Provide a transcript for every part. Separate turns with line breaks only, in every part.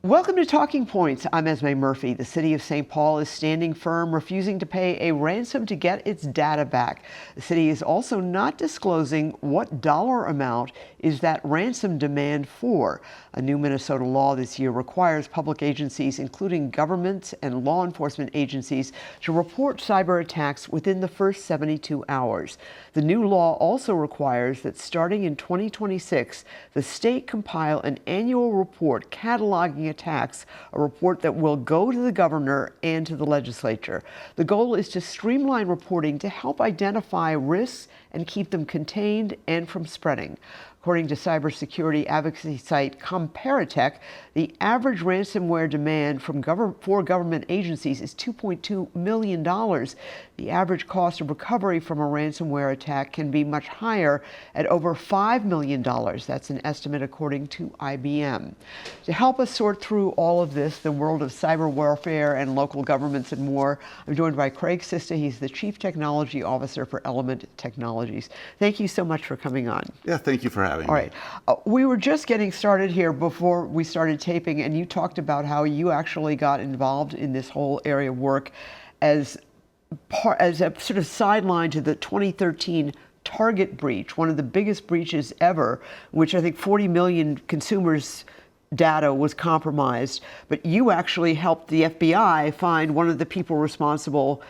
Welcome to Talking Points. I'm Esme Murphy. The city of St. Paul is standing firm, refusing to pay a ransom to get its data back. The city is also not disclosing what dollar amount is that ransom demand for. A new Minnesota law this year requires public agencies, including governments and law enforcement agencies, to report cyber attacks within the first 72 hours. The new law also requires that starting in 2026, the state compile an annual report cataloging attacks, a report that will go to the governor and to the legislature. The goal is to streamline reporting to help identify risks and keep them contained and from spreading. According to cybersecurity advocacy site cyberattack, the average ransomware demand from government agencies is $2.2 million. The average cost of recovery from a ransomware attack can be much higher at over $5 million. That's an estimate according to IBM. To help us sort through all of this, the world of cyber warfare and local governments and more, I'm joined by Craig Sixta. He's the Chief Technology Officer for Element Technologies. Thank you so much for coming on.
Yeah, thank you for having me.
All right. We were just getting started here before we started taping, and you talked about how you actually got involved in this whole area of work as a sort of sideline to the 2013 Target breach, one of the biggest breaches ever, which I think 40 million consumers' data was compromised. But you actually helped the FBI find one of the people responsible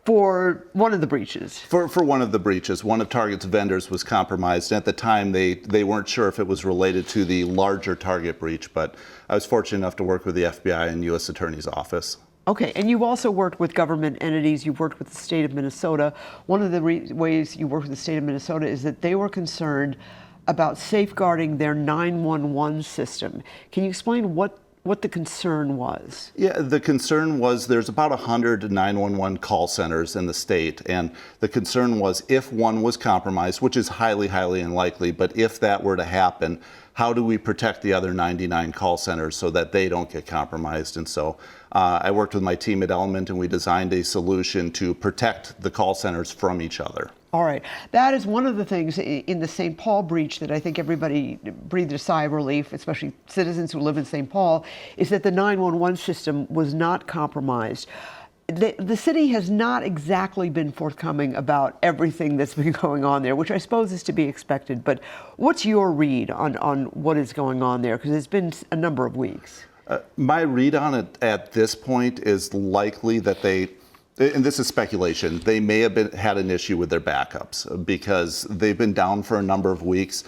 for one of the breaches.
For one of the breaches, one of Target's vendors was compromised. And at the time, they weren't sure if it was related to the larger Target breach, but I was fortunate enough to work with the FBI and U.S. Attorney's Office.
Okay, and you've also worked with government entities. You've worked with the state of Minnesota. One of the ways you worked with the state of Minnesota is that they were concerned about safeguarding their 911 system. Can you explain what the concern was?
Yeah, the concern was there's about 100 911 call centers in the state, and the concern was if one was compromised, which is highly, highly unlikely, but if that were to happen, how do we protect the other 99 call centers so that they don't get compromised? And so I worked with my team at Element, and we designed a solution to protect the call centers from each other.
All right. That is one of the things in the St. Paul breach that I think everybody breathed a sigh of relief, especially citizens who live in St. Paul, is that the 911 system was not compromised. The city has not exactly been forthcoming about everything that's been going on there, which I suppose is to be expected. But what's your read on what is going on there? Because it's been a number of weeks.
My read on it at this point is likely that and this is speculation, they may have had an issue with their backups because they've been down for a number of weeks.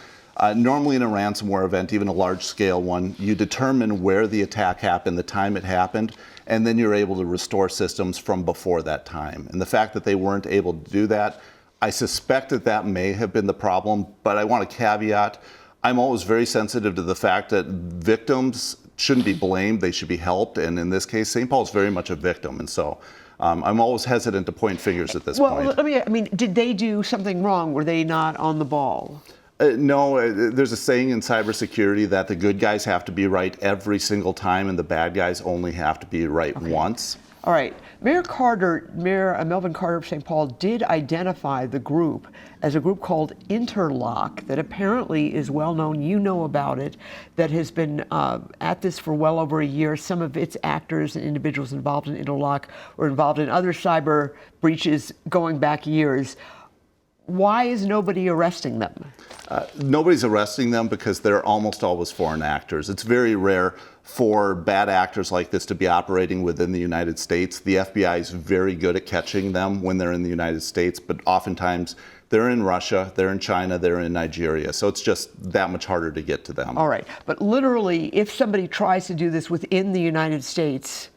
Normally in a ransomware event, even a large-scale one, you determine where the attack happened, the time it happened, and then you're able to restore systems from before that time. And the fact that they weren't able to do that, I suspect that may have been the problem, but I want to caveat, I'm always very sensitive to the fact that victims shouldn't be blamed, they should be helped, and in this case, St. Paul is very much a victim, and so I'm always hesitant to point fingers at this point.
Well, did they do something wrong? Were they not on the ball?
No, there's a saying in cybersecurity that the good guys have to be right every single time and the bad guys only have to be right once.
All right. Mayor Melvin Carter of St. Paul did identify the group as a group called Interlock that apparently is well known. You know about it, that has been at this for well over a year. Some of its actors and individuals involved in Interlock were involved in other cyber breaches going back years. Why is nobody arresting them?
Nobody's arresting them because they're almost always foreign actors. It's very rare for bad actors like this to be operating within the United States. The FBI is very good at catching them when they're in the United States, but oftentimes they're in Russia, they're in China, they're in Nigeria. So it's just that much harder to get to them.
All right. But literally, if somebody tries to do this within the United States,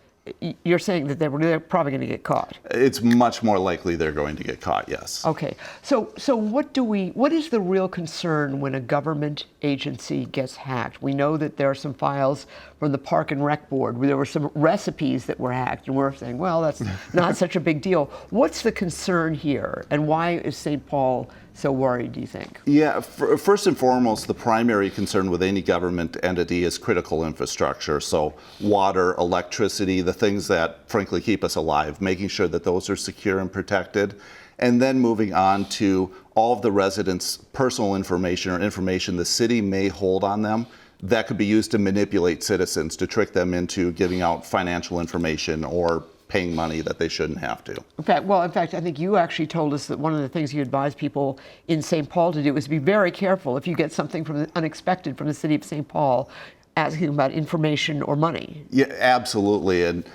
you're saying that they're probably going to get caught.
It's much more likely they're going to get caught, yes.
Okay. So what is the real concern when a government agency gets hacked? We know that there are some files from the Park and Rec Board where there were some recipes that were hacked, and we're saying, well, that's not such a big deal. What's the concern here, and why is St. Paul so worried, do you think?
Yeah, first and foremost, the primary concern with any government entity is critical infrastructure. So water, electricity, the things that frankly keep us alive, making sure that those are secure and protected. And then moving on to all of the residents' personal information or information the city may hold on them. that could be used to manipulate citizens, to trick them into giving out financial information or paying money that they shouldn't have to.
In fact, I think you actually told us that one of the things you advise people in St. Paul to do is be very careful if you get something unexpected from the city of St. Paul asking about information or money.
Yeah, absolutely. And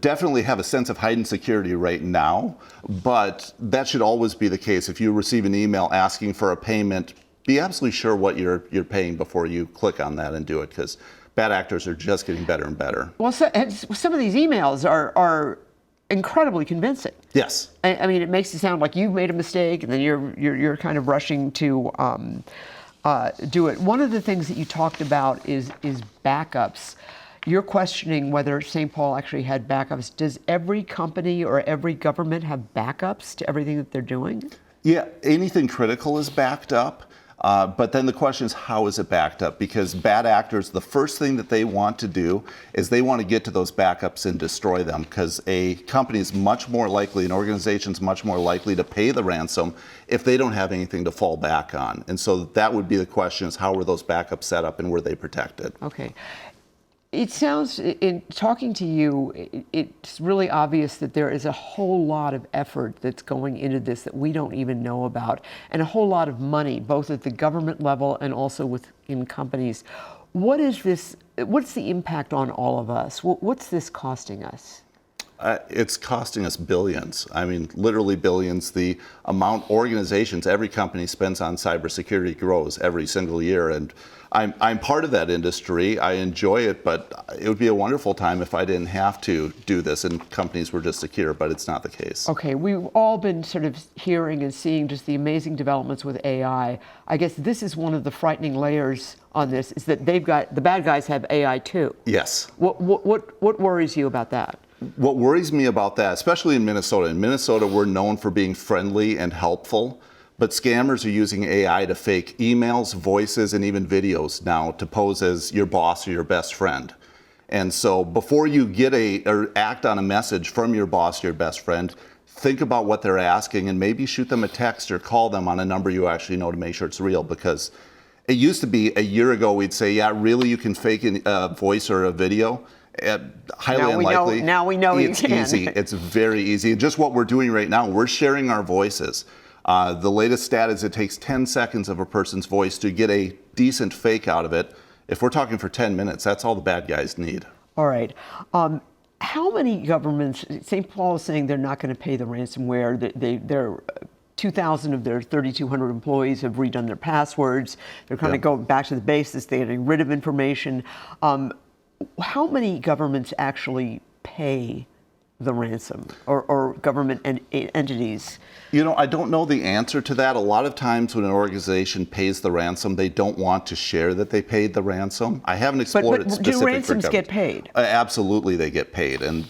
definitely have a sense of heightened security right now, but that should always be the case. If you receive an email asking for a payment, be absolutely sure what you're paying before you click on that and do it, because bad actors are just getting better and better.
Well, and some of these emails are incredibly convincing.
Yes.
I mean, it makes it sound like you've made a mistake, and then you're kind of rushing to do it. One of the things that you talked about is backups. You're questioning whether St. Paul actually had backups. Does every company or every government have backups to everything that they're doing?
Yeah, anything critical is backed up. But then the question is, how is it backed up? Because bad actors, the first thing that they want to do is they want to get to those backups and destroy them, because a company is much more likely, an organization is much more likely to pay the ransom if they don't have anything to fall back on. And so that would be the question, is how were those backups set up and were they protected?
Okay. It sounds, in talking to you, it's really obvious that there is a whole lot of effort that's going into this that we don't even know about, and a whole lot of money, both at the government level and also within companies. What is this? What's the impact on all of us? What's this costing us?
It's costing us billions. I mean, literally billions. The amount organizations, every company spends on cybersecurity grows every single year. And I'm part of that industry. I enjoy it, but it would be a wonderful time if I didn't have to do this and companies were just secure, but it's not the case.
Okay, we've all been sort of hearing and seeing just the amazing developments with AI. I guess this is one of the frightening layers on this, is that the bad guys have AI too.
Yes.
What worries you about that?
What worries me about that, especially in Minnesota, we're known for being friendly and helpful, but scammers are using AI to fake emails, voices, and even videos now to pose as your boss or your best friend. And so before you get or act on a message from your boss or your best friend, think about what they're asking and maybe shoot them a text or call them on a number you actually know to make sure it's real, because it used to be a year ago we'd say, yeah, really, you can fake a voice or a video? Highly unlikely.
Now we know
it's
you can.
Easy. It's very easy. And just what we're doing right now, we're sharing our voices. The latest stat is it takes 10 seconds of a person's voice to get a decent fake out of it. If we're talking for 10 minutes, that's all the bad guys need.
All right. How many governments, St. Paul is saying they're not going to pay the ransomware. They're 2,000 of their 3,200 employees have redone their passwords. They're kind of going back to the basics. They're getting rid of information. How many governments actually pay the ransom, or government entities?
You know, I don't know the answer to that. A lot of times when an organization pays the ransom, they don't want to share that they paid the ransom. I haven't explored it specifically.
Do ransoms get paid?
Absolutely, they get paid. And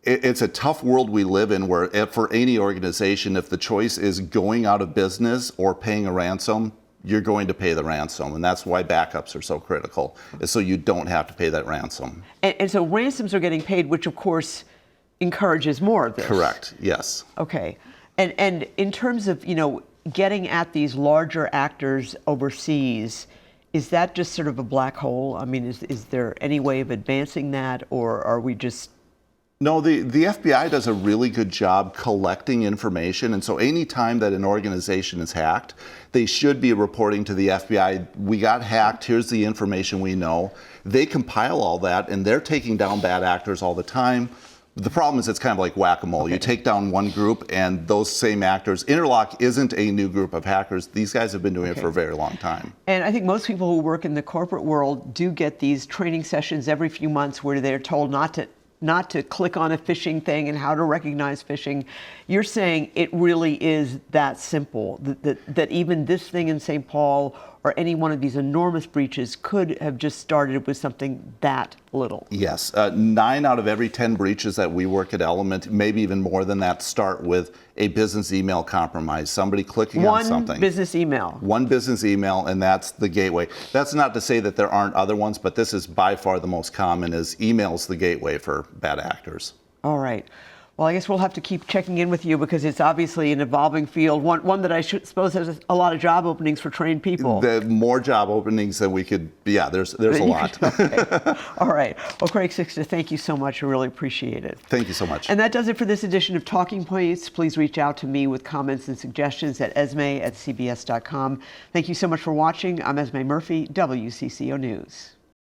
it's a tough world we live in, where for any organization, if the choice is going out of business or paying a ransom, you're going to pay the ransom. And that's why backups are so critical, is so you don't have to pay that ransom.
And so ransoms are getting paid, which of course encourages more of this.
Correct, yes.
Okay. And in terms of, getting at these larger actors overseas, is that just sort of a black hole? I mean, is there any way of advancing that, or are we just...
No, the FBI does a really good job collecting information, and so any time that an organization is hacked, they should be reporting to the FBI, we got hacked, here's the information we know. They compile all that, and they're taking down bad actors all the time. The problem is it's kind of like whack-a-mole. Okay. You take down one group, and those same actors, Interlock isn't a new group of hackers. These guys have been doing it for a very long time. And
I think most people who work in the corporate world do get these training sessions every few months where they're told not to click on a phishing thing and how to recognize phishing. You're saying it really is that simple, that even this thing in St. Paul or any one of these enormous breaches could have just started with something that little.
Yes, 9 out of every 10 breaches that we work at Element, maybe even more than that, start with a business email compromise, somebody clicking on something.
One business email.
One business email, and that's the gateway. That's not to say that there aren't other ones, but this is by far the most common, is email's the gateway for bad actors.
All right. Well, I guess we'll have to keep checking in with you because it's obviously an evolving field, one that I suppose has a lot of job openings for trained people.
The more job openings than we could, there's a lot.
Okay. All right. Well, Craig Sixta, thank you so much. I really appreciate it.
Thank you so much.
And that does it for this edition of Talking Points. Please reach out to me with comments and suggestions at esme@cbs.com. Thank you so much for watching. I'm Esme Murphy, WCCO News.